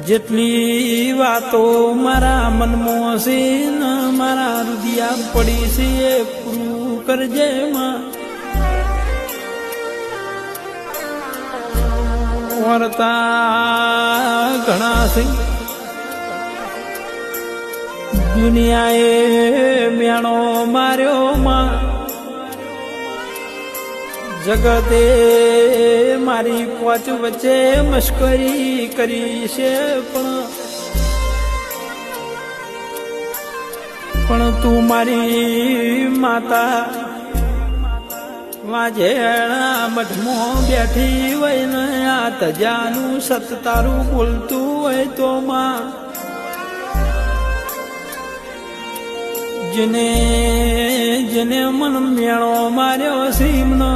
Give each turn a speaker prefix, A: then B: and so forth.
A: જેટલી વાતો મારા મનમાં છે ને મારા હૃદયા પડી છે એ પૂરું કરજે માં. વર્તા ઘણા છે દુનિયાએ મેણો માર્યો માં. જગતે મારી પોચ વચ્ચે મશ્કરી કરી છે પણ તું મારી માતા વાજેણા મઠમાં બેઠી હોય ને આ તજાનું સત તારું બોલતું હોય તો માં જેને જેને મન મેળો માર્યો સીમનો